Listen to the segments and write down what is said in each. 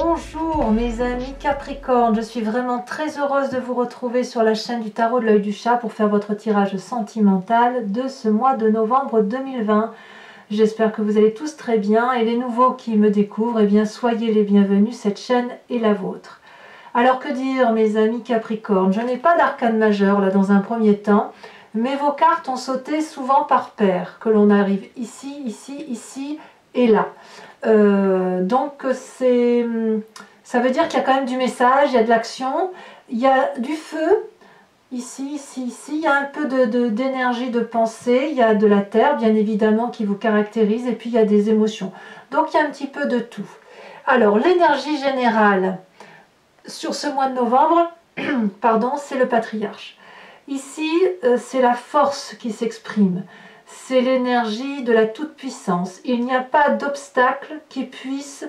Bonjour mes amis Capricorne, je suis vraiment très heureuse de vous retrouver sur la chaîne du tarot de l'œil du chat pour faire votre tirage sentimental de ce mois de novembre 2020. J'espère que vous allez tous très bien et les nouveaux qui me découvrent, eh bien soyez les bienvenus, cette chaîne est la vôtre. Alors que dire mes amis Capricorne, je n'ai pas d'arcane majeur là dans un premier temps, mais vos cartes ont sauté souvent par paire, que l'on arrive ici, ici, ici et là. Donc ça veut dire qu'il y a quand même du message, il y a de l'action, il y a du feu, ici, ici, ici, il y a un peu d'énergie de pensée, il y a de la terre bien évidemment qui vous caractérise et puis il y a des émotions. Donc il y a un petit peu de tout. Alors l'énergie générale sur ce mois de novembre, pardon, c'est le patriarche. Ici, c'est la force qui s'exprime. C'est l'énergie de la toute-puissance. Il n'y a pas d'obstacle qui puisse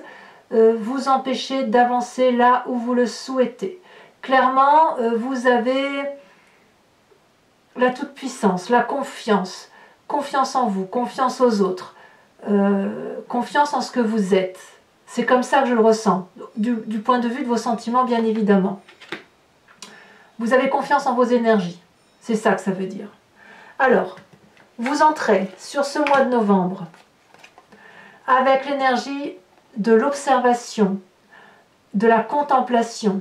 vous empêcher d'avancer là où vous le souhaitez. Clairement, vous avez la toute-puissance, la confiance. Confiance en vous, confiance aux autres, confiance en ce que vous êtes. C'est comme ça que je le ressens, du point de vue de vos sentiments, bien évidemment. Vous avez confiance en vos énergies. C'est ça que ça veut dire. Alors, vous entrez sur ce mois de novembre avec l'énergie de l'observation, de la contemplation,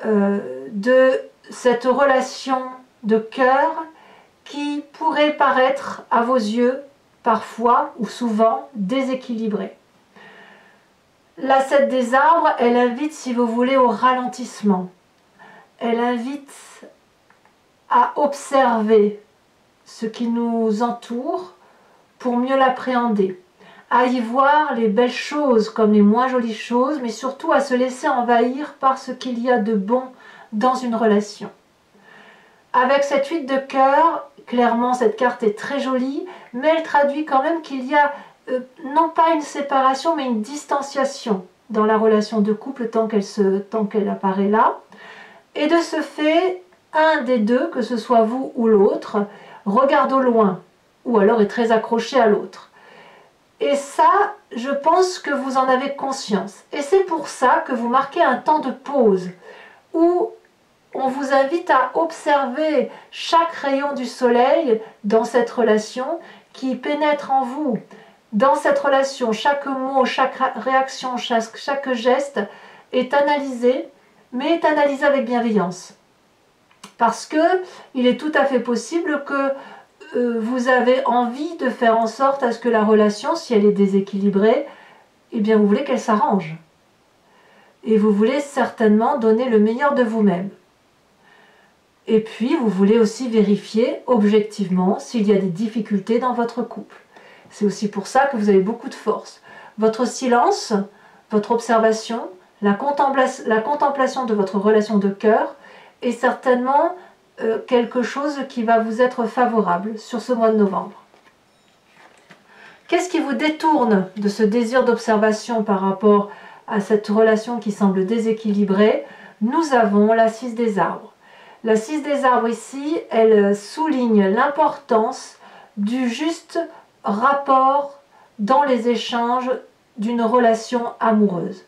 de cette relation de cœur qui pourrait paraître à vos yeux parfois ou souvent déséquilibrée. La 7 des arbres, elle invite, si vous voulez, au ralentissement. Elle invite à observer ce qui nous entoure pour mieux l'appréhender, à y voir les belles choses comme les moins jolies choses, mais surtout à se laisser envahir par ce qu'il y a de bon dans une relation. Avec cette 8 de cœur, clairement cette carte est très jolie, mais elle traduit quand même qu'il y a non pas une séparation, mais une distanciation dans la relation de couple tant qu'elle apparaît là. Et de ce fait, un des deux, que ce soit vous ou l'autre, regarde au loin, ou alors est très accroché à l'autre. Et ça, je pense que vous en avez conscience. Et c'est pour ça que vous marquez un temps de pause, où on vous invite à observer chaque rayon du soleil dans cette relation qui pénètre en vous. Dans cette relation, chaque mot, chaque réaction, chaque geste est analysé, mais est analysé avec bienveillance. Parce que il est tout à fait possible que vous avez envie de faire en sorte à ce que la relation, si elle est déséquilibrée, eh bien vous voulez qu'elle s'arrange. Et vous voulez certainement donner le meilleur de vous-même. Et puis vous voulez aussi vérifier objectivement s'il y a des difficultés dans votre couple. C'est aussi pour ça que vous avez beaucoup de force. Votre silence, votre observation, la contemplation de votre relation de cœur est certainement quelque chose qui va vous être favorable sur ce mois de novembre. Qu'est-ce qui vous détourne de ce désir d'observation par rapport à cette relation qui semble déséquilibrée? Nous avons la 6 des arbres. La 6 des arbres ici, elle souligne l'importance du juste rapport dans les échanges d'une relation amoureuse.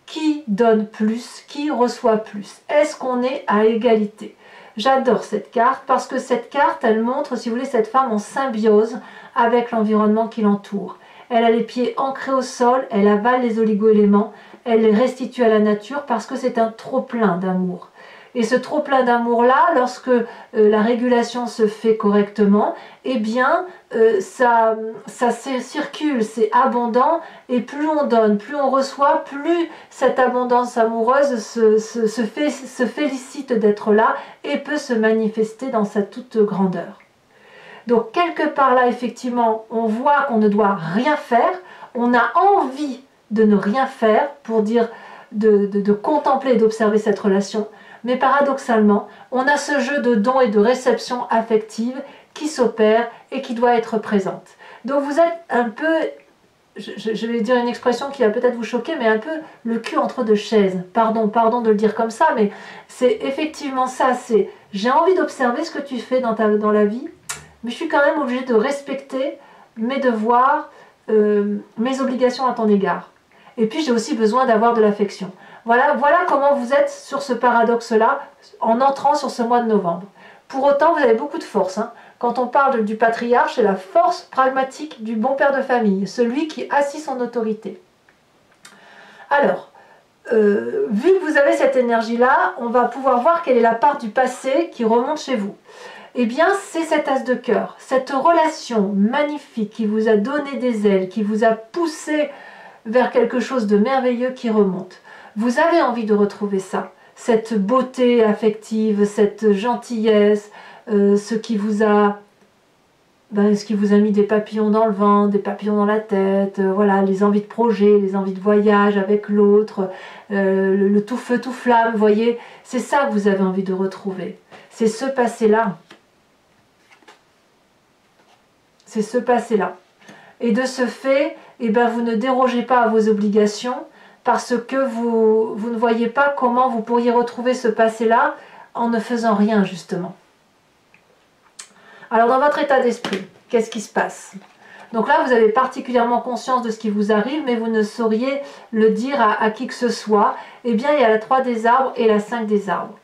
Qui donne plus? Qui reçoit plus? Est-ce qu'on est à égalité? J'adore cette carte parce que cette carte, elle montre, si vous voulez, cette femme en symbiose avec l'environnement qui l'entoure. Elle a les pieds ancrés au sol, elle avale les oligo-éléments, elle les restitue à la nature parce que c'est un trop-plein d'amour. Et ce trop-plein d'amour-là, lorsque la régulation se fait correctement, eh bien, ça circule, c'est abondant, et plus on donne, plus on reçoit, plus cette abondance amoureuse se félicite d'être là et peut se manifester dans sa toute grandeur. Donc, quelque part là, effectivement, on voit qu'on ne doit rien faire, on a envie de ne rien faire pour dire de contempler et d'observer cette relation. Mais paradoxalement, on a ce jeu de don et de réception affective qui s'opère et qui doit être présente. Donc vous êtes un peu, je vais dire une expression qui va peut-être vous choquer, mais un peu le cul entre deux chaises. Pardon de le dire comme ça, mais c'est effectivement ça. C'est j'ai envie d'observer ce que tu fais dans la vie, mais je suis quand même obligée de respecter mes devoirs, mes obligations à ton égard. Et puis j'ai aussi besoin d'avoir de l'affection. Voilà comment vous êtes sur ce paradoxe-là en entrant sur ce mois de novembre. Pour autant, vous avez beaucoup de force. Hein. Quand on parle du patriarche, c'est la force pragmatique du bon père de famille, celui qui assit son autorité. Alors, vu que vous avez cette énergie-là, on va pouvoir voir quelle est la part du passé qui remonte chez vous. Eh bien, c'est cet as de cœur, cette relation magnifique qui vous a donné des ailes, qui vous a poussé vers quelque chose de merveilleux qui remonte. Vous avez envie de retrouver ça, cette beauté affective, cette gentillesse, ce qui vous a mis des papillons dans le ventre, des papillons dans la tête, voilà, les envies de projet, les envies de voyage avec l'autre, le tout feu, tout flamme, vous voyez, c'est ça que vous avez envie de retrouver. C'est ce passé-là. C'est ce passé-là. Et de ce fait, eh ben, vous ne dérogez pas à vos obligations parce que vous ne voyez pas comment vous pourriez retrouver ce passé-là en ne faisant rien, justement. Alors, dans votre état d'esprit, qu'est-ce qui se passe? Donc là, vous avez particulièrement conscience de ce qui vous arrive, mais vous ne sauriez le dire à qui que ce soit. Eh bien, il y a la 3 des arbres et la 5 des arbres.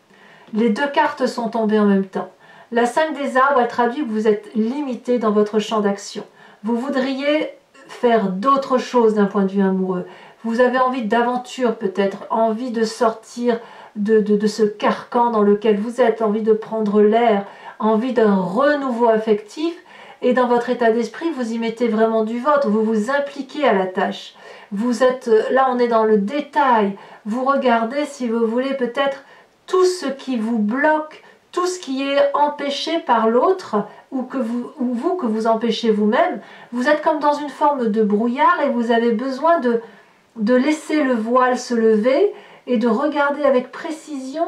Les 2 cartes sont tombées en même temps. La 5 des arbres, elle traduit que vous êtes limité dans votre champ d'action. Vous voudriez faire d'autres choses d'un point de vue amoureux. Vous avez envie d'aventure peut-être, envie de sortir de ce carcan dans lequel vous êtes, envie de prendre l'air, envie d'un renouveau affectif. Et dans votre état d'esprit, vous y mettez vraiment du vôtre, vous vous impliquez à la tâche. Vous êtes, là on est dans le détail, vous regardez si vous voulez peut-être tout ce qui vous bloque, tout ce qui est empêché par l'autre ou que vous empêchez vous-même. Vous êtes comme dans une forme de brouillard et vous avez besoin de laisser le voile se lever et de regarder avec précision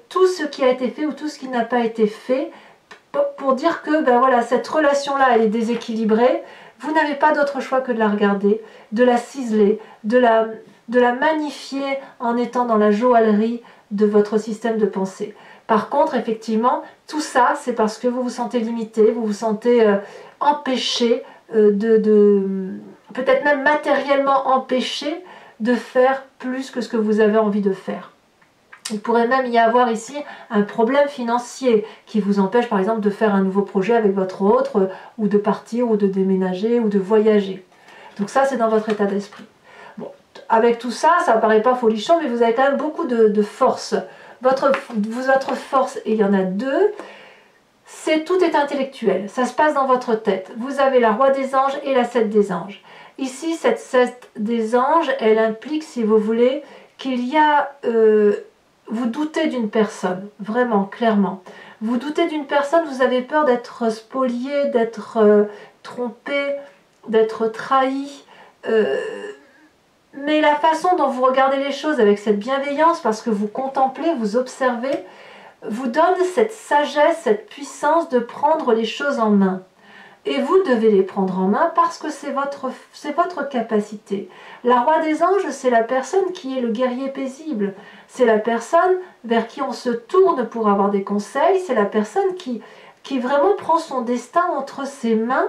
tout ce qui a été fait ou tout ce qui n'a pas été fait pour dire que ben voilà, cette relation-là elle est déséquilibrée. Vous n'avez pas d'autre choix que de la regarder, de la ciseler, de la magnifier en étant dans la joaillerie de votre système de pensée. Par contre, effectivement, tout ça, c'est parce que vous vous sentez limité, vous vous sentez empêché, peut-être même matériellement empêché de faire plus que ce que vous avez envie de faire. Il pourrait même y avoir ici un problème financier qui vous empêche par exemple de faire un nouveau projet avec votre autre, ou de partir, ou de déménager, ou de voyager. Donc ça, c'est dans votre état d'esprit. Bon, avec tout ça, ça ne paraît pas folichon, mais vous avez quand même beaucoup de force. Votre force, et il y en a 2, tout est intellectuel, ça se passe dans votre tête. Vous avez la roi des anges et la 7 des anges. Ici, cette 7 des anges, elle implique, si vous voulez, qu'il y a... vous doutez d'une personne, vraiment, clairement. Vous doutez d'une personne, vous avez peur d'être spolié, d'être trompé, d'être trahi. Mais la façon dont vous regardez les choses avec cette bienveillance, parce que vous contemplez, vous observez, vous donne cette sagesse, cette puissance de prendre les choses en main. Et vous devez les prendre en main parce que c'est votre capacité. La roi des anges, c'est la personne qui est le guerrier paisible. C'est la personne vers qui on se tourne pour avoir des conseils. C'est la personne qui vraiment prend son destin entre ses mains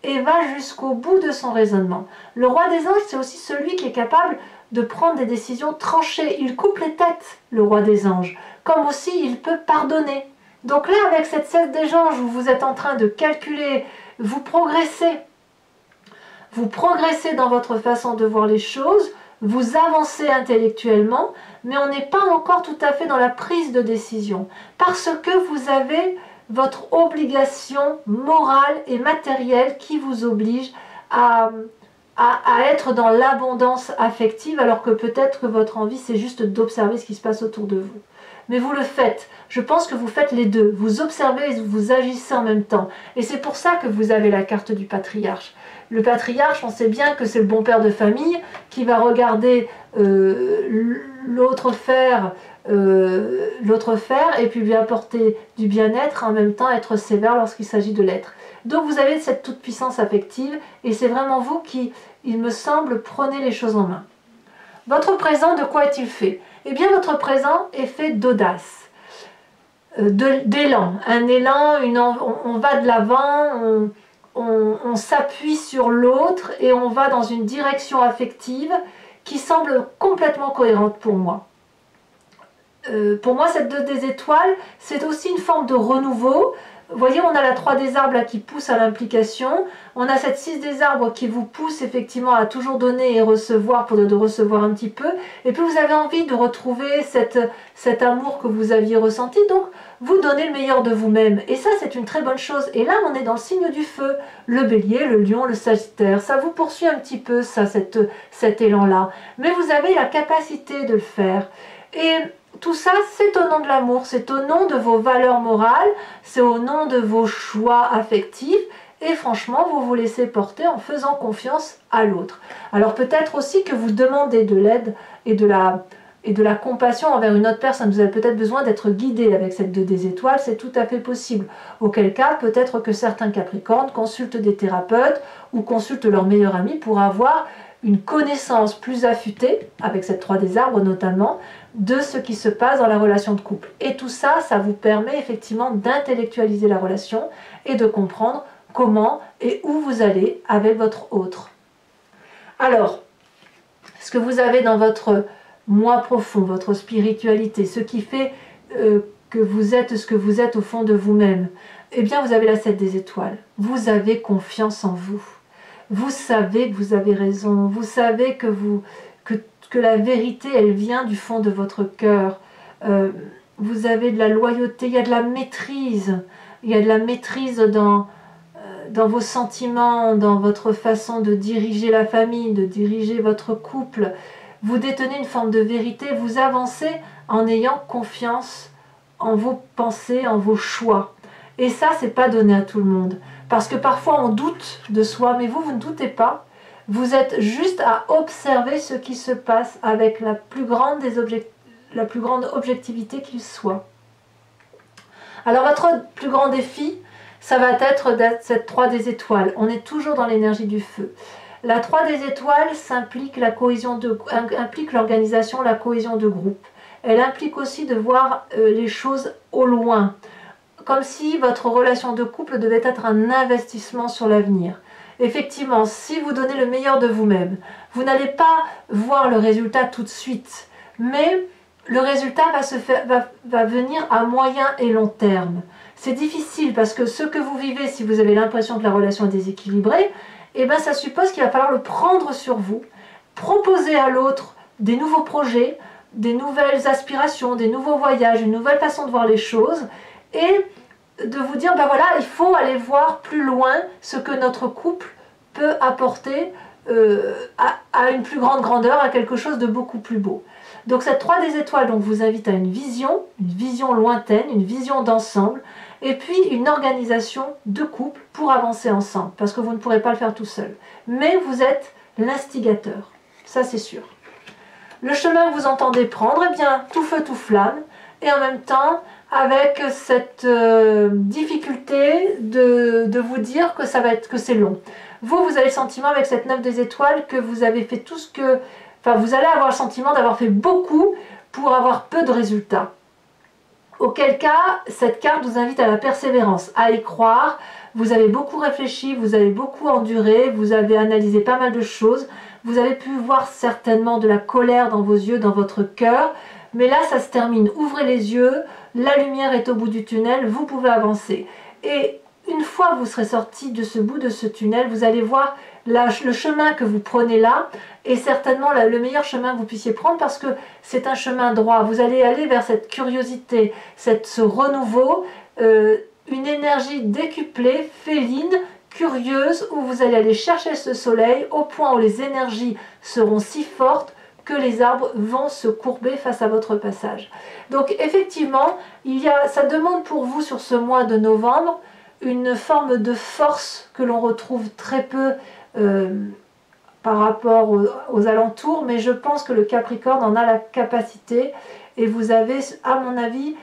et va jusqu'au bout de son raisonnement. Le roi des anges, c'est aussi celui qui est capable de prendre des décisions tranchées. Il coupe les têtes, le roi des anges. Comme aussi, il peut pardonner. Donc là, avec cette 7 des anges où vous êtes en train de calculer, vous progressez dans votre façon de voir les choses, vous avancez intellectuellement, mais on n'est pas encore tout à fait dans la prise de décision, parce que vous avez votre obligation morale et matérielle qui vous oblige à être dans l'abondance affective, alors que peut-être que votre envie, c'est juste d'observer ce qui se passe autour de vous. Mais vous le faites. Je pense que vous faites les deux. Vous observez et vous agissez en même temps. Et c'est pour ça que vous avez la carte du patriarche. Le patriarche, on sait bien que c'est le bon père de famille qui va regarder l'autre faire et puis lui apporter du bien-être, en même temps être sévère lorsqu'il s'agit de l'être. Donc vous avez cette toute-puissance affective et c'est vraiment vous qui, il me semble, prenez les choses en main. Votre présent, de quoi est-il fait? Eh bien, votre présent est fait d'audace, d'élan. Un élan, on va de l'avant, on s'appuie sur l'autre et on va dans une direction affective qui semble complètement cohérente pour moi. Pour moi, cette 2 des étoiles, c'est aussi une forme de renouveau. Vous voyez, on a la 3 des arbres là qui pousse à l'implication. On a cette 6 des arbres qui vous pousse effectivement à toujours donner et recevoir pour de recevoir un petit peu. Et puis vous avez envie de retrouver cet amour que vous aviez ressenti. Donc, vous donnez le meilleur de vous-même. Et ça, c'est une très bonne chose. Et là, on est dans le signe du feu. Le bélier, le lion, le sagittaire. Ça vous poursuit un petit peu, ça, cet élan-là. Mais vous avez la capacité de le faire. Et tout ça, c'est au nom de l'amour, c'est au nom de vos valeurs morales, c'est au nom de vos choix affectifs. Et franchement, vous vous laissez porter en faisant confiance à l'autre. Alors peut-être aussi que vous demandez de l'aide et de la compassion envers une autre personne. Vous avez peut-être besoin d'être guidé avec cette 2 des étoiles, c'est tout à fait possible. Auquel cas, peut-être que certains Capricornes consultent des thérapeutes ou consultent leur meilleur ami pour avoir une connaissance plus affûtée, avec cette 3 des arbres notamment, de ce qui se passe dans la relation de couple. Et tout ça, ça vous permet effectivement d'intellectualiser la relation et de comprendre comment et où vous allez avec votre autre. Alors, ce que vous avez dans votre moi profond, votre spiritualité, ce qui fait que vous êtes ce que vous êtes au fond de vous-même, eh bien vous avez la 7 des étoiles. Vous avez confiance en vous. Vous savez que vous avez raison, vous savez que la vérité, elle vient du fond de votre cœur. Vous avez de la loyauté, il y a de la maîtrise. Il y a de la maîtrise dans vos sentiments, dans votre façon de diriger la famille, de diriger votre couple. Vous détenez une forme de vérité, vous avancez en ayant confiance en vos pensées, en vos choix. Et ça, c'est pas donné à tout le monde. Parce que parfois on doute de soi, mais vous ne doutez pas. Vous êtes juste à observer ce qui se passe avec la plus grande objectivité qu'il soit. Alors votre plus grand défi, ça va être cette 3 des étoiles. On est toujours dans l'énergie du feu. La 3 des étoiles implique l'organisation, la cohésion de groupe. Elle implique aussi de voir les choses au loin. Comme si votre relation de couple devait être un investissement sur l'avenir. Effectivement, si vous donnez le meilleur de vous-même, vous n'allez pas voir le résultat tout de suite, mais le résultat va venir à moyen et long terme. C'est difficile parce que ce que vous vivez, si vous avez l'impression que la relation est déséquilibrée, eh ben ça suppose qu'il va falloir le prendre sur vous, proposer à l'autre des nouveaux projets, des nouvelles aspirations, des nouveaux voyages, une nouvelle façon de voir les choses, et de vous dire, ben voilà, il faut aller voir plus loin ce que notre couple peut apporter à une plus grande grandeur, à quelque chose de beaucoup plus beau. Donc cette 3 des étoiles donc, vous invite à une vision lointaine, une vision d'ensemble, et puis une organisation de couple pour avancer ensemble, parce que vous ne pourrez pas le faire tout seul. Mais vous êtes l'instigateur, ça c'est sûr. Le chemin que vous entendez prendre, eh bien, tout feu, tout flamme, et en même temps, avec cette difficulté de vous dire que c'est long. Vous avez le sentiment avec cette 9 des étoiles que vous avez fait tout ce que... Enfin, vous allez avoir le sentiment d'avoir fait beaucoup pour avoir peu de résultats. Auquel cas, cette carte vous invite à la persévérance, à y croire. Vous avez beaucoup réfléchi, vous avez beaucoup enduré, vous avez analysé pas mal de choses. Vous avez pu voir certainement de la colère dans vos yeux, dans votre cœur. Mais là, ça se termine. Ouvrez les yeux, la lumière est au bout du tunnel, vous pouvez avancer. Et une fois que vous serez sorti de ce bout de ce tunnel, vous allez voir le chemin que vous prenez là est certainement le meilleur chemin que vous puissiez prendre parce que c'est un chemin droit. Vous allez aller vers cette curiosité, ce renouveau, une énergie décuplée, féline, curieuse, où vous allez aller chercher ce soleil au point où les énergies seront si fortes que les arbres vont se courber face à votre passage. Donc effectivement, ça demande pour vous sur ce mois de novembre une forme de force que l'on retrouve très peu par rapport aux alentours, mais je pense que le Capricorne en a la capacité et vous avez, à mon avis,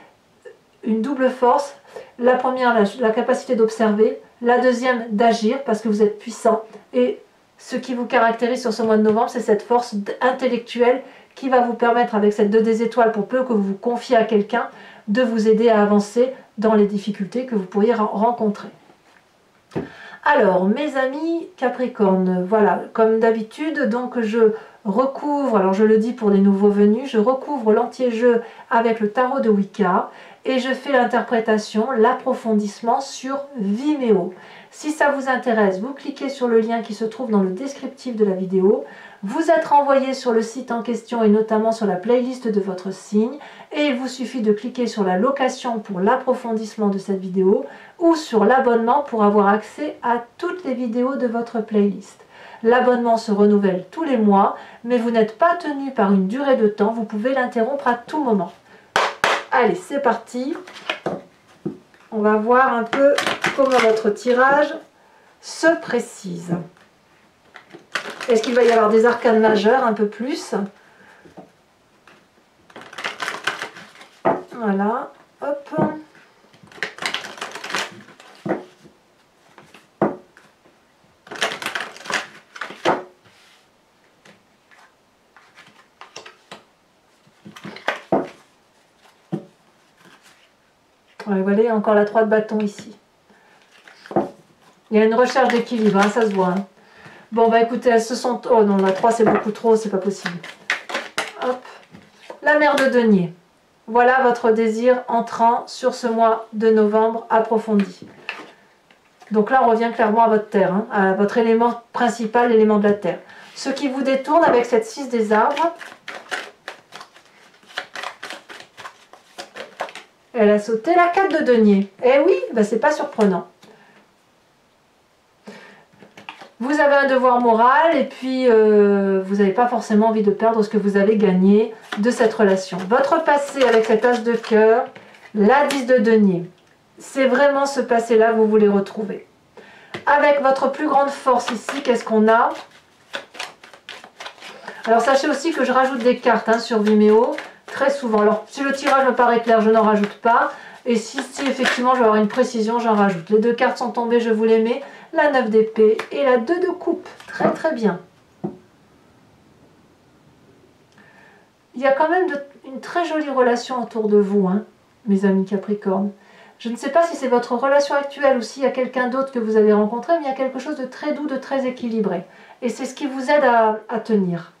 une double force. La première, la capacité d'observer, la deuxième, d'agir parce que vous êtes puissant et ce qui vous caractérise sur ce mois de novembre, c'est cette force intellectuelle qui va vous permettre, avec cette 2 des étoiles, pour peu que vous vous confiez à quelqu'un, de vous aider à avancer dans les difficultés que vous pourriez rencontrer. Alors, mes amis Capricorne, voilà, comme d'habitude, donc je recouvre, alors je le dis pour les nouveaux venus, je recouvre l'anti-jeu avec le tarot de Wicca et je fais l'interprétation, l'approfondissement sur Vimeo. Si ça vous intéresse, vous cliquez sur le lien qui se trouve dans le descriptif de la vidéo. Vous êtes renvoyé sur le site en question et notamment sur la playlist de votre signe. Et il vous suffit de cliquer sur la location pour l'approfondissement de cette vidéo ou sur l'abonnement pour avoir accès à toutes les vidéos de votre playlist. L'abonnement se renouvelle tous les mois, mais vous n'êtes pas tenu par une durée de temps. Vous pouvez l'interrompre à tout moment. Allez, c'est parti. On va voir un peu comment notre tirage se précise. Est-ce qu'il va y avoir des arcanes majeures un peu plus? Voilà, hop. Ouais, vous voyez, encore la 3 de bâton ici. Il y a une recherche d'équilibre, hein, ça se voit. Hein. Bon, bah écoutez, elles se sont... Oh non, la 3 c'est beaucoup trop, c'est pas possible. Hop. La mère de denier. Voilà votre désir entrant sur ce mois de novembre approfondi. Donc là, on revient clairement à votre terre, hein, à votre élément principal, l'élément de la terre. Ce qui vous détourne avec cette 6 des arbres. Elle a sauté la 4 de denier. Eh oui, ben c'est pas surprenant. Vous avez un devoir moral et puis vous n'avez pas forcément envie de perdre ce que vous avez gagné de cette relation. Votre passé avec cet as de cœur, la 10 de denier. C'est vraiment ce passé-là que vous voulez retrouver. Avec votre plus grande force ici, qu'est-ce qu'on a? Alors sachez aussi que je rajoute des cartes hein, sur Vimeo. Très souvent. Alors, si le tirage me paraît clair, je n'en rajoute pas. Et si effectivement je vais avoir une précision, j'en rajoute. Les 2 cartes sont tombées, je vous les mets. La 9 d'épée et la 2 de coupe. Très très bien. Il y a quand même une très jolie relation autour de vous, hein, mes amis Capricorne. Je ne sais pas si c'est votre relation actuelle ou s'il y a quelqu'un d'autre que vous avez rencontré, mais il y a quelque chose de très doux, de très équilibré. Et c'est ce qui vous aide à tenir.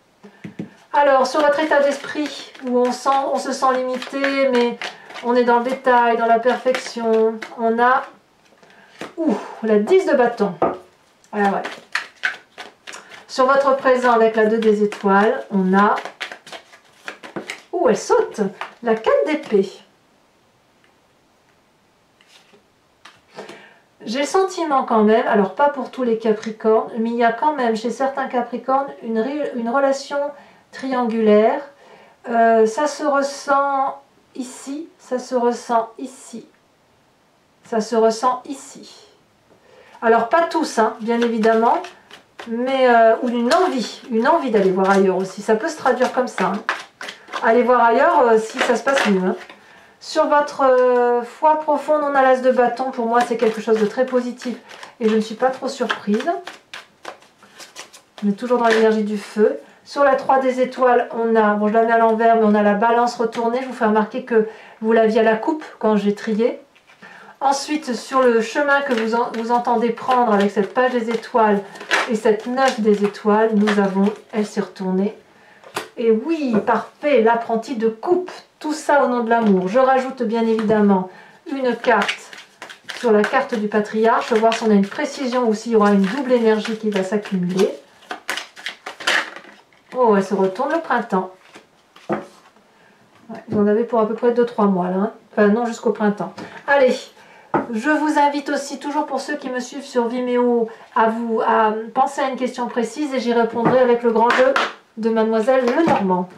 Alors, sur votre état d'esprit, où on se sent limité, mais on est dans le détail, dans la perfection, on a la 10 de bâton. Ah ouais. Sur votre présent, avec la 2 des étoiles, on a... elle saute! La 4 d'épée. J'ai le sentiment quand même, alors pas pour tous les Capricornes, mais il y a quand même chez certains Capricornes une relation triangulaire. Ça se ressent ici, ça se ressent ici, ça se ressent ici. Alors pas tous, hein, bien évidemment, mais ou une envie d'aller voir ailleurs aussi. Ça peut se traduire comme ça. Hein. Allez voir ailleurs si ça se passe mieux. Hein. Sur votre foi profonde, on a l'as de bâton. Pour moi, c'est quelque chose de très positif et je ne suis pas trop surprise. On est toujours dans l'énergie du feu. Sur la 3 des étoiles, on a, bon je la mets à l'envers, mais on a la balance retournée. Je vous fais remarquer que vous l'aviez à la coupe quand j'ai trié. Ensuite, sur le chemin que vous entendez prendre avec cette page des étoiles et cette 9 des étoiles, nous avons, elle s'est retournée. Et oui, parfait, l'apprenti de coupe. Tout ça au nom de l'amour. Je rajoute bien évidemment une carte sur la carte du patriarche. Voir si on a une précision ou s'il y aura une double énergie qui va s'accumuler. Oh, elle se retourne le printemps. Ouais, vous en avez pour à peu près 2-3 mois là. Hein. Enfin non, jusqu'au printemps. Allez, je vous invite aussi, toujours pour ceux qui me suivent sur Vimeo, à penser à une question précise et j'y répondrai avec le grand jeu de Mademoiselle Lenormand.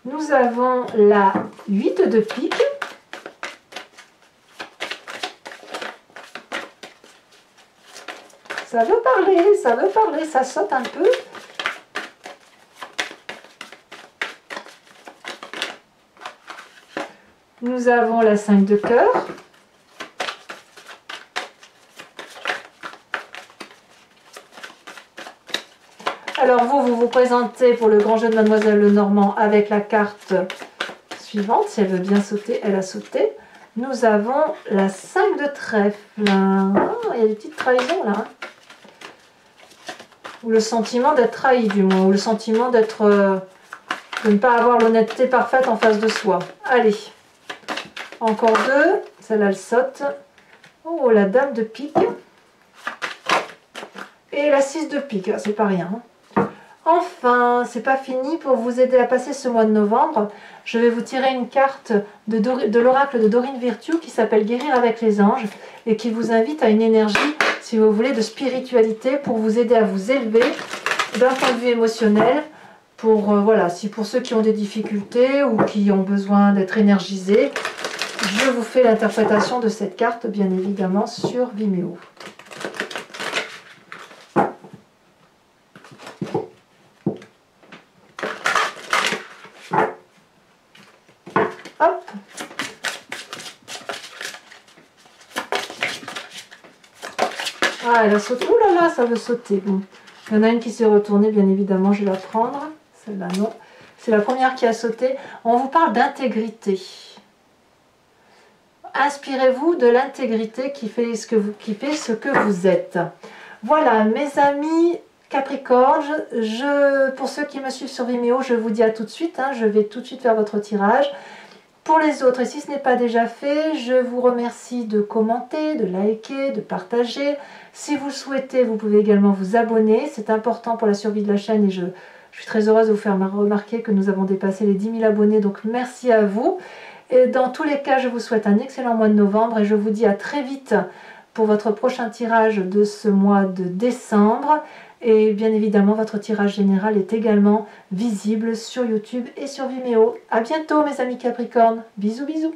Nous avons la 8 de pique. Ça veut parler, ça saute un peu. Nous avons la 5 de cœur. Alors vous vous présentez pour le grand jeu de Mademoiselle Lenormand avec la carte suivante. Si elle veut bien sauter, elle a sauté. Nous avons la 5 de trèfle. Oh, il y a des petites trahisons là. Ou le sentiment d'être trahi du moins. Ou le sentiment d'être... de ne pas avoir l'honnêteté parfaite en face de soi. Allez. Encore 2. Celle-là, elle saute. Oh, la dame de pique. Et la 6 de pique. C'est pas rien. Enfin, c'est pas fini. Pour vous aider à passer ce mois de novembre, je vais vous tirer une carte de l'oracle de Dorine Virtue qui s'appelle Guérir avec les anges et qui vous invite à une énergie, si vous voulez, de spiritualité pour vous aider à vous élever d'un point de vue émotionnel. Voilà, si pour ceux qui ont des difficultés ou qui ont besoin d'être énergisés, je vous fais l'interprétation de cette carte, bien évidemment, sur Vimeo. Hop. Ah, elle a sauté. Ouh là là, ça veut sauter. Bon. Il y en a une qui s'est retournée, bien évidemment, je vais la prendre. Celle-là, non. C'est la première qui a sauté. On vous parle d'intégrité. Inspirez-vous de l'intégrité qui fait ce que vous êtes. Voilà, mes amis Capricorne, pour ceux qui me suivent sur Vimeo, je vous dis à tout de suite. Je vais tout de suite faire votre tirage. Pour les autres, et si ce n'est pas déjà fait, je vous remercie de commenter, de liker, de partager. Si vous le souhaitez, vous pouvez également vous abonner. C'est important pour la survie de la chaîne et je suis très heureuse de vous faire remarquer que nous avons dépassé les 10 000 abonnés. Donc merci à vous. Et dans tous les cas, je vous souhaite un excellent mois de novembre et je vous dis à très vite pour votre prochain tirage de ce mois de décembre. Et bien évidemment, votre tirage général est également visible sur YouTube et sur Vimeo. À bientôt mes amis Capricornes. Bisous bisous.